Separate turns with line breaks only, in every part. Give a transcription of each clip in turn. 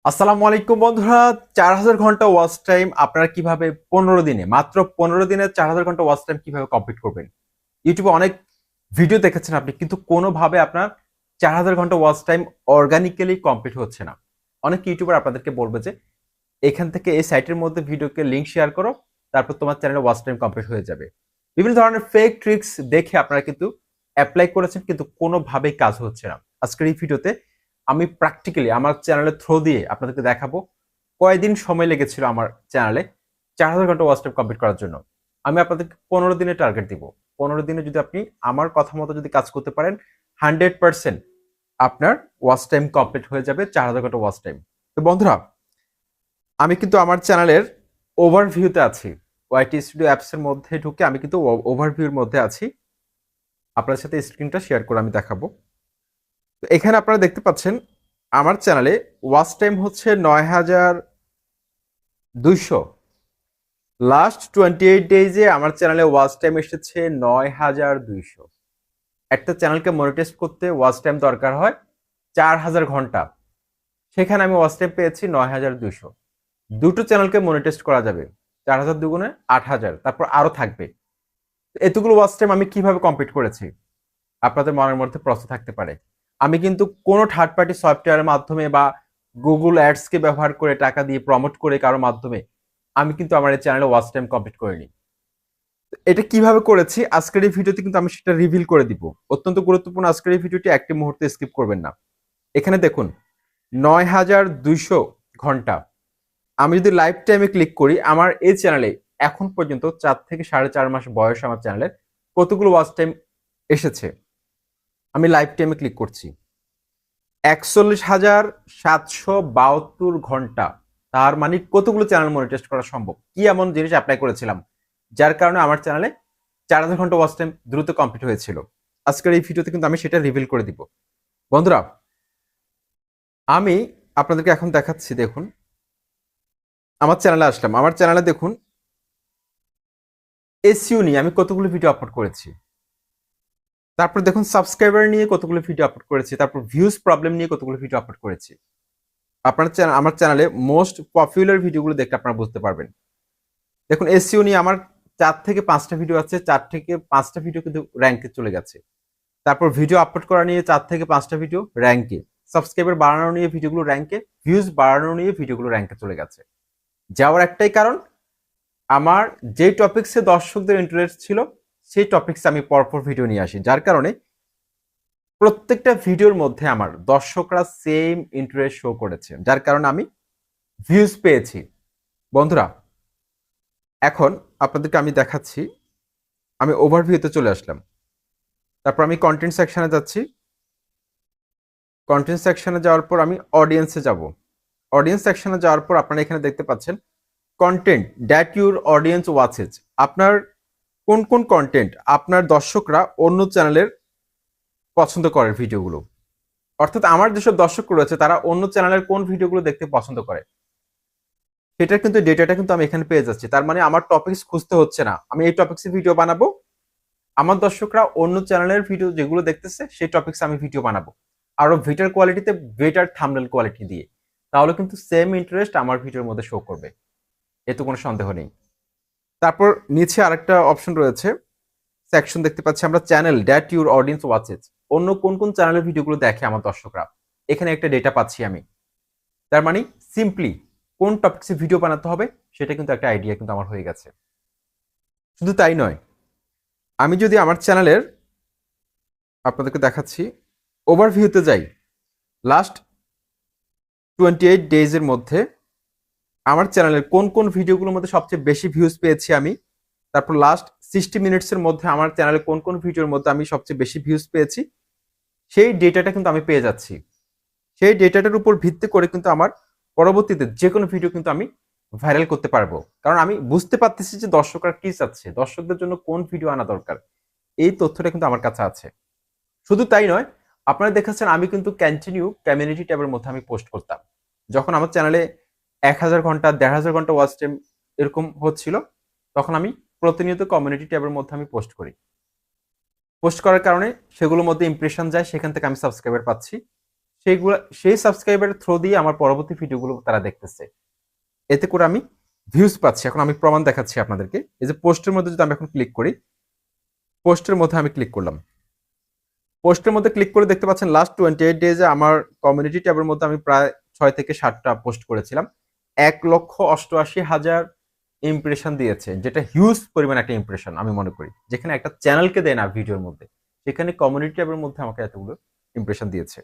আসসালামু আলাইকুম বন্ধুরা। 4000 ঘন্টা ওয়াচ টাইম আপনারা কিভাবে 15 দিনে, মাত্র 15 দিনে 4000 ঘন্টা ওয়াচ টাইম কিভাবে কমপ্লিট করবেন? ইউটিউবে অনেক ভিডিও দেখেছেন আপনি, কিন্তু কোনোভাবে আপনার 4000 ঘন্টা ওয়াচ টাইম অর্গানিক্যালি কমপ্লিট হচ্ছে না। অনেক ইউটিউবার আপনাদেরকে বলবে যে এখান থেকে এই সাইটের মধ্যে ভিডিওকে লিংক শেয়ার করো, তারপর তোমার চ্যানেলে ওয়াচ টাইম কমপ্লিট হয়ে যাবে। বিভিন্ন ধরনের ফেক ট্রিক্স দেখে আপনারা কিন্তু অ্যাপ্লাই করেছেন, কিন্তু কোনোভাবেই কাজ হচ্ছে না। আজকের এই ভিডিওতে আমি প্র্যাকটিক্যালি আমার চ্যানেলের থ্রো দিয়ে আপনাদেরকে দেখাবো কয়দিন সময় লেগেছিল আমার চ্যানেলে 4000 ঘন্টা ওয়াচ টাইম কমপ্লিট করার জন্য। আমি আপনাদেরকে 15 দিনে টার্গেট দিব। 15 দিনে যদি আপনি আমার কথা মতো যদি কাজ করতে পারেন, 100% আপনার ওয়াচ টাইম কমপ্লিট হয়ে যাবে, 4000 ঘন্টা ওয়াচ টাইম। তো বন্ধুরা, আমি কিন্তু আমার চ্যানেলের ওভারভিউতে আছি। ওয়াইটি স্টুডিও অ্যাপস এর মধ্যে ঢুকে আমি কিন্তু ওভারভিউর মধ্যে আছি। আপনার সাথে স্ক্রিনটা শেয়ার করে আমি দেখাবো। তো এখানে আপনারা দেখতে পাচ্ছেন আমার চ্যানেলে ওয়াচ টাইম হচ্ছে 9200। লাস্ট 28 ডেজে আমার চ্যানেলে ওয়াচ টাইম এসেছে 9200। একটা চ্যানেলকে মনিটাইজ করতে ওয়াচ টাইম দরকার হয় 4000 ঘন্টা, সেখানে আমি ওয়াচ টাইম পেয়েছি 9200। দুটো চ্যানেলকে মনিটাইজ করা যাবে, 4000 দুগুণে 8000, তারপর আরো থাকবে। এতগুলো ওয়াচ টাইম আমি কিভাবে কমপ্লিট করেছি আপনাদের মনের মধ্যে প্রশ্ন থাকতে পারে। আমি কিন্তু কোনো থার্ড পার্টি সফটওয়্যারের মাধ্যমে বা গুগল অ্যাডসকে ব্যবহার করে টাকা দিয়ে প্রমোট করে কারোর মাধ্যমে আমি কিন্তু আমার এই চ্যানেলে ওয়াচ টাইম কমপ্লিট করিনি। এটা কিভাবে করেছি আজকের এই ভিডিওতে কিন্তু আমি সেটা রিভিল করে দিব। অত্যন্ত গুরুত্বপূর্ণ আজকের এই ভিডিওটি, একটি মুহূর্তে স্কিপ করবেন না। এখানে দেখুন 9200 ঘন্টা। আমি যদি লাইফ টাইমে ক্লিক করি, আমার এই চ্যানেলে এখন পর্যন্ত 4 থেকে 4.5 মাস বয়স আমার চ্যানেলের, কতগুলো ওয়াচ টাইম এসেছে। আমি লাইফ টাইমে ক্লিক করছি, 41,772 ঘন্টা। তার মানে কতগুলো চ্যানেল মনিটাইজ করা সম্ভব? কি এমন জিনিস অ্যাপ্লাই করেছিলাম যার কারণে আমার চ্যানেলে 4000 ঘন্টা ওয়াচ টাইম দ্রুত কমপ্লিট হয়েছিল? আজকের এই ভিডিওতে কিন্তু আমি সেটা রিভিল করে দিব। বন্ধুরা, আমি আপনাদেরকে এখন দেখাচ্ছি। দেখুন, আমার চ্যানেলে আসলাম। আমার চ্যানেলে দেখুন এসইও নিয়ে আমি কতগুলো ভিডিও আপলোড করেছি। তারপর দেখুন সাবস্ক্রাইবার নিয়ে কতগুলো ভিডিও আপলোড করেছি। তারপর ভিউজ প্রবলেম নিয়ে কতগুলো ভিডিও আপলোড করেছি। আপনার চ্যানেল, আমার চ্যানেলে মোস্ট পপুলার ভিডিওগুলো দেখলে আপনারা বুঝতে পারবেন। দেখুন এসইও নিয়ে আমার 4 থেকে 5টা ভিডিও আছে, 4 থেকে 5টা ভিডিও কিন্তু র্যাঙ্কে চলে গেছে। তারপর ভিডিও আপলোড করা নিয়ে 4 থেকে 5টা ভিডিও র্যাঙ্কে, সাবস্ক্রাইবার বাড়ানো নিয়ে ভিডিওগুলো র্যাঙ্কে, ভিউজ বাড়ানো নিয়ে ভিডিওগুলো র্যাঙ্কে চলে গেছে। যাওয়ার একটাই কারণ, আমার যে টপিক্সে দর্শকদের ইন্টারেস্ট ছিল সেই টপিক্সে আমি পরপর ভিডিও নিয়ে আসি, যার কারণে প্রত্যেকটা ভিডিওর মধ্যে আমার দর্শকরা সেম ইন্টারেস্ট শো করেছে, যার কারণে আমি ভিউজ পেয়েছি। বন্ধুরা, এখন আপনাদেরকে আমি দেখাচ্ছি। আমি ওভারভিউতে চলে আসলাম। তারপর আমি কন্টেন্ট সেকশনে যাচ্ছি। কন্টেন্ট সেকশনে যাওয়ার পর আমি অডিয়েন্সে যাব। অডিয়েন্স সেকশনে যাওয়ার পর আপনারা এখানে দেখতে পাচ্ছেন content that your audience watches. আপনার কোন কোন কন্টেন্ট আপনার দর্শকরা অন্য চ্যানেলের পছন্দ করে ভিডিওগুলো, অর্থাৎ আমার যেসব দর্শক রয়েছে তারা অন্য চ্যানেলের কোন ভিডিওগুলো দেখতে পছন্দ করে, সেটার কিন্তু ডেটাটা কিন্তু আমি এখানে পেয়ে যাচ্ছি। তার মানে আমার টপিকস খুঁজতে হচ্ছে না। আমি এই টপিক্সে ভিডিও বানাবো, আমার দর্শকরা অন্য চ্যানেলের ভিডিও যেগুলো দেখতেছে সেই টপিক্সে আমি ভিডিও বানাবো, আরো বেটার কোয়ালিটিতে, বেটার থাম্বনেল কোয়ালিটি দিয়ে। তাহলে কিন্তু সেম ইন্টারেস্ট আমার ভিডিওর মধ্যে শো করবে, এতে কোনো সন্দেহ নেই। তারপর নিচে আরেকটা অপশন রয়েছে, সেকশন দেখতে পাচ্ছি আমরা, channel that your audience watches. অন্য কোন কোন চ্যানেলের ভিডিওগুলো দেখে আমার দর্শকরা, এখানে একটা ডেটা পাচ্ছি আমি। তার মানে সিম্পলি কোন টপিক্সে ভিডিও বানাতে হবে সেটা কিন্তু একটা আইডিয়া কিন্তু আমার হয়ে গেছে। শুধু তাই নয়, আমি যদি আমার চ্যানেলের আপনাদেরকে দেখাচ্ছি ওভারভিউতে যাই, লাস্ট 28 ডেজের মধ্যে আমার চ্যানেলের কোন কোন ভিডিওগুলোর মধ্যে সবচেয়ে বেশি ভিউজ পেয়েছি আমি, তারপর লাস্ট 60 মিনিটসের মধ্যে আমার চ্যানেলে কোন কোন ভিডিওর মধ্যে আমি সবচেয়ে বেশি ভিউজ পেয়েছি, সেই ডেটাটা কিন্তু আমি পেয়ে যাচ্ছি। সেই ডেটাটার উপর ভিত্তি করে কিন্তু আমার পরবর্তীতে যে কোনো ভিডিও কিন্তু আমি ভাইরাল করতে পারবো, কারণ আমি বুঝতে পারতেছি যে দর্শকরা কি চাচ্ছে, দর্শকদের জন্য কোন ভিডিও আনা দরকার। এই তথ্যটা কিন্তু আমার কাছে আছে। শুধু তাই নয়, আপনারা দেখেছেন আমি কিন্তু কন্টিনিউ কমিউনিটি ট্যাবের মধ্যে আমি পোস্ট করতাম। যখন আমার চ্যানেলে 1000 ঘন্টা, 1500 ঘন্টা ওয়াচ টাইম এরকম হচ্ছিল, তখন আমি প্রতিনিয়ত কমিউনিটি ট্যাবের মধ্যে আমি পোস্ট করি। পোস্ট করার কারণে সেগুলোর মধ্যে ইমপ্রেশন যায়, সেখান থেকে আমি সাবস্ক্রাইবার পাচ্ছি, সেই সাবস্ক্রাইবারের থ্রু দিয়ে আমার পরবর্তী ভিডিওগুলো তারা দেখতেছে। এতে করে আমি ভিউজ পাচ্ছি। এখন আমি প্রমাণ দেখাচ্ছি আপনাদেরকে। এই যে পোস্টের মধ্যে যদি আমি এখন ক্লিক করি, পোস্টের মধ্যে আমি ক্লিক করলাম। পোস্টের মধ্যে ক্লিক করে দেখতে পাচ্ছেন লাস্ট 28 ডেজে আমার কমিউনিটি ট্যাবের মধ্যে আমি প্রায় 6 থেকে 7টা পোস্ট করেছিলাম। 1,88,000 ইমপ্রেশন দিয়েছে, যেটা হিউজ পরিমাণ একটা ইমপ্রেশন আমি মনে করি। যেখানে একটা চ্যানেলকে দেয় না ভিডিওর মধ্যে, সেখানে কমিউনিটি ট্যাবের মধ্যে আমাকে এতগুলো ইমপ্রেশন দিয়েছে।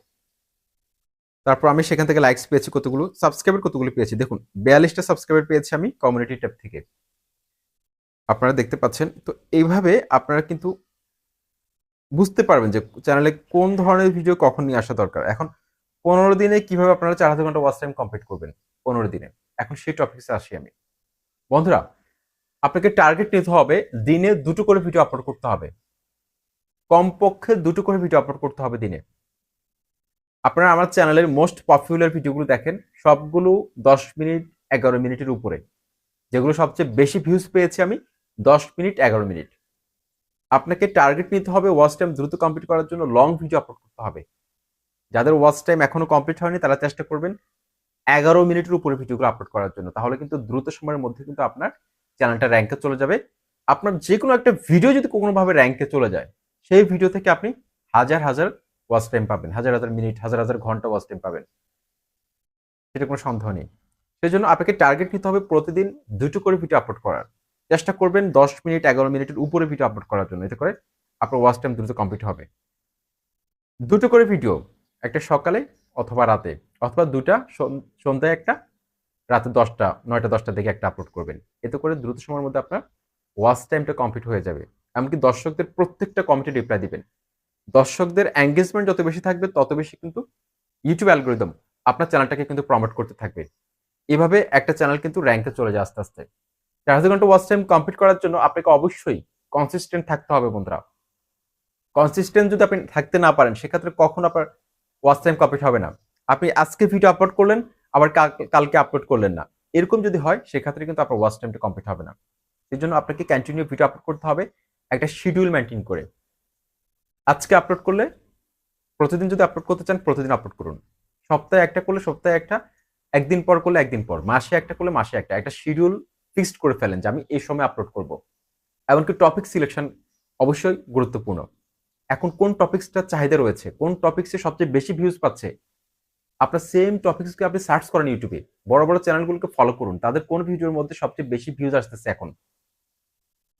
তারপর আমি সেখান থেকে লাইকস পেয়েছি কতগুলো, সাবস্ক্রাইবার কতগুলো পেয়েছি দেখুন, 42টা সাবস্ক্রাইবার পেয়েছি আমি কমিউনিটি ট্যাব থেকে। আপনারা দেখতে পাচ্ছেন। তো এইভাবে আপনারা কিন্তু বুঝতে পারবেন যে চ্যানেলে কোন ধরনের ভিডিও কখন নিয়ে আসা দরকার। এখন 15 দিনে কিভাবে আপনারা 4000 ঘন্টা ওয়াচ টাইম কমপ্লিট করবেন 15 দিনে। এখন সেই টপিকসে আসি আমি। বন্ধুরা, আপনাকে টার্গেট নিতে হবে, দিনে 2টো করে ভিডিও আপলোড করতে হবে। কমপক্ষে 2টো করে ভিডিও আপলোড করতে হবে দিনে। আপনারা আমার চ্যানেলের মোস্ট পপুলার ভিডিওগুলো দেখেন, সবগুলো 10 মিনিট 11 মিনিটের উপরে। যেগুলো সবচেয়ে বেশি ভিউজ পেয়েছি আমি 10 মিনিট 11 মিনিট। আপনাকে টার্গেট নিতে হবে ওয়াচ টাইম দ্রুত কমপ্লিট করার জন্য লং ভিডিও আপলোড করতে হবে। যাদের ওয়াচ টাইম এখনো কমপ্লিট হয়নি তারা চেষ্টা করবেন 11 মিনিটের উপরে ভিডিওগুলো আপলোড করার জন্য। তাহলে কিন্তু দ্রুত সময়ের মধ্যে কিন্তু আপনার চ্যানেলটা র্যাঙ্কে চলে যাবে। আপনার যে কোনো একটা ভিডিও যদি কোনোভাবে র্যাঙ্কে চলে যায়, সেই ভিডিও থেকে আপনি হাজার হাজার ওয়াচ টাইম পাবেন, হাজার হাজার মিনিট, হাজার হাজার ঘন্টা ওয়াচ টাইম পাবেন, সেটা কোনো সন্দেহ নেই। সেই জন্য আপনাকে টার্গেট নিতে হবে প্রতিদিন 2টো করে ভিডিও আপলোড করার। চেষ্টা করবেন 10 মিনিট 11 মিনিটের উপরে ভিডিও আপলোড করার জন্য। এতে করে আপনার ওয়াচ টাইম দ্রুত কমপ্লিট হবে। 2টো করে ভিডিও, একটা সকালে অথবা রাতে, অথবা 2টা সন্ধ্যায় একটা, রাতে 10টা 9টা 10টার দিকে একটা আপলোড করবেন। এতে করে দ্রুত সময়ের মধ্যে আপনার ওয়াচ টাইমটা কমপ্লিট হয়ে যাবে। এমনকি দর্শকদের প্রত্যেকটা কমেন্টে রিপ্লাই দিবেন। দর্শকদের এঙ্গেজমেন্ট যত বেশি থাকবে তত বেশি কিন্তু ইউটিউব অ্যালগরিদম আপনার চ্যানেলটাকে কিন্তু প্রমোট করতে থাকবে। এভাবে একটা চ্যানেল কিন্তু র্যাঙ্কে চলে যায় আস্তে আস্তে। 4000 ঘন্টা ওয়াচ টাইম কমপ্লিট করার জন্য আপনাকে অবশ্যই কনসিস্টেন্ট থাকতে হবে বন্ধুরা। কনসিস্টেন্ট যদি আপনি থাকতে না পারেন, সেক্ষেত্রে কখনো আপনার ওয়াচ টাইম কমপ্লিট হবে না। আপনি আজকে ভিডিও আপলোড করলেন, আবার কালকে আপলোড করলেন না, এরকম যদি হয় সেক্ষেত্রে কিন্তু আপনার ওয়াচ টাইমটা কমপ্লিট হবে না। এর জন্য আপনাকে কন্টিনিউ ভিডিও আপলোড করতে হবে একটা শিডিউল মেনটেন করে। আজকে আপলোড করলে প্রতিদিন, যদি আপলোড করতে চান প্রতিদিন আপলোড করুন। সপ্তাহে একটা করলে সপ্তাহে একটা, একদিন পর করলে একদিন পর, মাসে একটা করলে মাসে একটা। একটা শিডিউল ফিক্সড করে ফেলেন যে আমি এই সময় আপলোড করব। এমনকি টপিক সিলেকশন অবশ্যই গুরুত্বপূর্ণ। এখন কোন টপিকসটার চাহিদা রয়েছে, কোন টপিকসে সবচেয়ে বেশি ভিউজ পাচ্ছে, আপনার সেম টপিকসকে আপনি সার্চ করেন ইউটিউবে। বড় বড় চ্যানেলগুলোকে ফলো করুন, তাদের কোন ভিডিওর মধ্যে সবচেয়ে বেশি ভিউজ আসতেছে এখন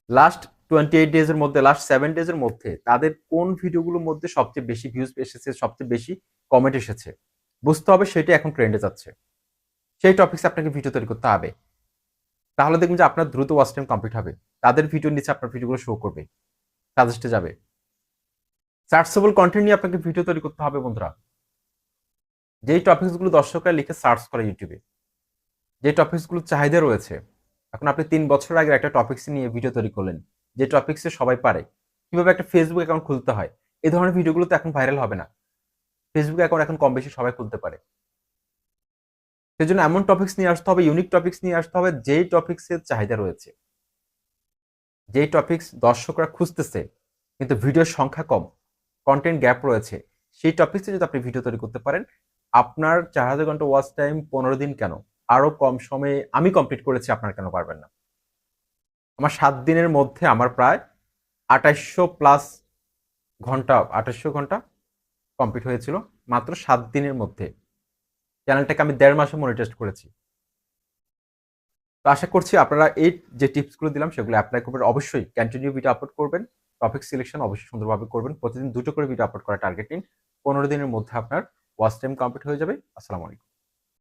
লাস্ট 28 ডেজের মধ্যে, লাস্ট 7 ডেজের মধ্যে তাদের কোন ভিডিওগুলোর মধ্যে সবচেয়ে বেশি ভিউজ এসেছে, সবচেয়ে বেশি কমেন্ট এসেছে, বুঝতে হবে সেটা এখন ট্রেন্ডে যাচ্ছে। সেই টপিকসে আপনাকে ভিডিও তৈরি করতে হবে। তাহলে দেখবেন যে আপনার দ্রুত ওয়াচ টাইম কমপ্লিট হবে। তাদের ভিডিওর নিচে আপনার ভিডিওগুলো শো করবে, সাজেস্টে যাবে। সার্চেবল কন্টেন্ট নিয়ে আপনাকে ভিডিও তৈরি করতে হবে বন্ধুরা। যেই টপিকসগুলো দর্শকরা লিখে সার্চ করে ইউটিউবে, যে টপিকসগুলো চাহিদা রয়েছে। এখন আপনি 3 বছর আগে একটা টপিকস নিয়ে ভিডিও তৈরি করলেন, যে টপিকসে সবাই পারে, কিভাবে একটা ফেসবুক অ্যাকাউন্ট খুলতে হয়, এই ধরনের ভিডিওগুলো তো এখন ভাইরাল হবে না। ফেসবুক অ্যাকাউন্ট এখন কম বেশি সবাই খুলতে পারে। সেজন্য এমন টপিকস নিয়ে আসতে হবে, ইউনিক টপিকস নিয়ে আসতে হবে, যেই টপিকসের চাহিদা রয়েছে, যেই টপিকস দর্শকরা খুঁজতেছে কিন্তু ভিডিওর সংখ্যা কম, কন্টেন্ট গ্যাপ রয়েছে, সেই টপিকসে যদি আপনি ভিডিও তৈরি করতে পারেন, আপনার 4000 ঘন্টা ওয়াচ টাইম 15 দিন কেন, আরো কম সময়ে আমি কমপ্লিট করেছি, আপনার কেন পারবেন না? আমার 7 দিনের মধ্যে আমার প্রায় 2800 প্লাস ঘন্টা, 2800 ঘন্টা কমপ্লিট হয়েছিল মাত্র 7 দিনের মধ্যে। চ্যানেলটাকে আমি 1.5 মাসে মনিটাইজ করেছি। তো আশা করছি আপনারা এই যে টিপসগুলো দিলাম সেগুলো অ্যাপ্লাই করবেন। অবশ্যই কন্টিনিউ ভিডিও আপলোড করবেন, টপিক সিলেকশন অবশ্যই সুন্দরভাবে করবেন। প্রতিদিন 2টো করে ভিডিও আপলোড করার টার্গেট নিন। 15 দিনের মধ্যে আপনার ওয়াচ টাইম কমপ্লিট হয়ে যাবে। আসসালামু আলাইকুম।